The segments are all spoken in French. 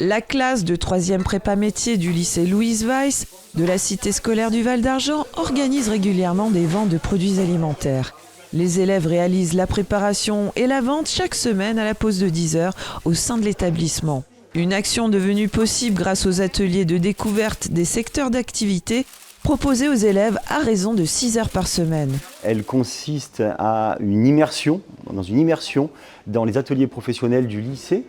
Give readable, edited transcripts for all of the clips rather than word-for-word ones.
La classe de 3e prépa métier du lycée Louise Weiss de la cité scolaire du Val d'Argent organise régulièrement des ventes de produits alimentaires. Les élèves réalisent la préparation et la vente chaque semaine à la pause de 10 heures au sein de l'établissement. Une action devenue possible grâce aux ateliers de découverte des secteurs d'activité proposés aux élèves à raison de 6 heures par semaine. Elle consiste à une immersion dans les ateliers professionnels du lycée.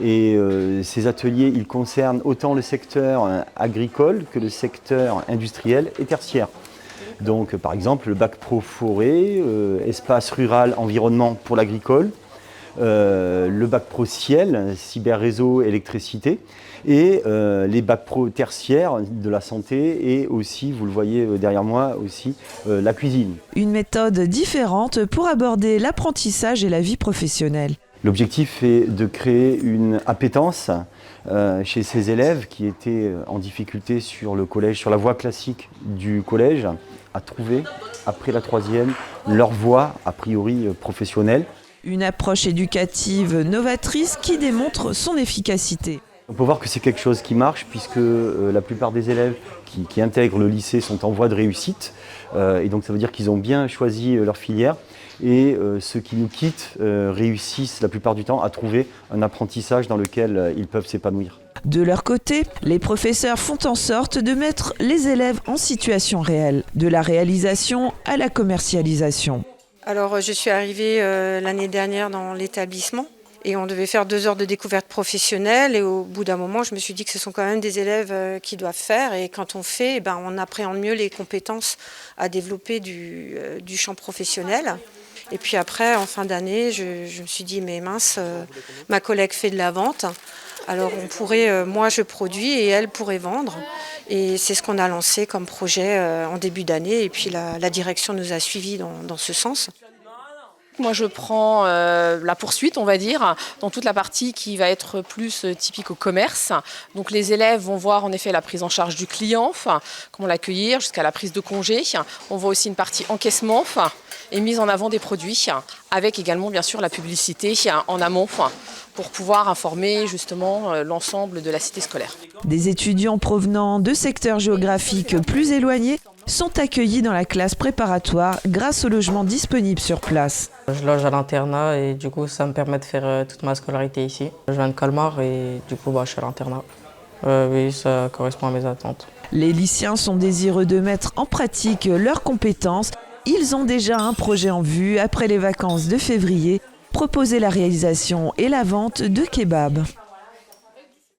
Et ces ateliers, ils concernent autant le secteur agricole que le secteur industriel et tertiaire. Donc par exemple le bac pro forêt, espace rural environnement pour l'agricole, le bac pro ciel, cyber réseau, électricité, et les bacs pro tertiaires de la santé et aussi, vous le voyez derrière moi, aussi la cuisine. Une méthode différente pour aborder l'apprentissage et la vie professionnelle. L'objectif est de créer une appétence chez ces élèves qui étaient en difficulté sur le collège, sur la voie classique du collège, à trouver, après la 3e, leur voie, a priori professionnelle. Une approche éducative novatrice qui démontre son efficacité. On peut voir que c'est quelque chose qui marche puisque la plupart des élèves qui intègrent le lycée sont en voie de réussite. Et donc ça veut dire qu'ils ont bien choisi leur filière. Et ceux qui nous quittent réussissent la plupart du temps à trouver un apprentissage dans lequel ils peuvent s'épanouir. De leur côté, les professeurs font en sorte de mettre les élèves en situation réelle, de la réalisation à la commercialisation. Alors je suis arrivée l'année dernière dans l'établissement et on devait faire 2 heures de découverte professionnelle et au bout d'un moment je me suis dit que ce sont quand même des élèves qui doivent faire et quand on fait, on appréhende mieux les compétences à développer du champ professionnel. Et puis après, en fin d'année, je me suis dit, mais mince, ma collègue fait de la vente, alors on pourrait, moi je produis et elle pourrait vendre. Et c'est ce qu'on a lancé comme projet en début d'année et puis la direction nous a suivis dans ce sens. Moi, je prends la poursuite, on va dire, dans toute la partie qui va être plus typique au commerce. Donc, les élèves vont voir en effet la prise en charge du client, comment l'accueillir jusqu'à la prise de congé. On voit aussi une partie encaissement et mise en avant des produits, avec également bien sûr la publicité en amont pour pouvoir informer justement l'ensemble de la cité scolaire. Des étudiants provenant de secteurs géographiques plus éloignés sont accueillis dans la classe préparatoire grâce au logement disponible sur place. Je loge à l'internat et du coup ça me permet de faire toute ma scolarité ici. Je viens de Colmar et du coup je suis à l'internat. Oui, ça correspond à mes attentes. Les lycéens sont désireux de mettre en pratique leurs compétences. Ils ont déjà un projet en vue après les vacances de février, proposer la réalisation et la vente de kebabs.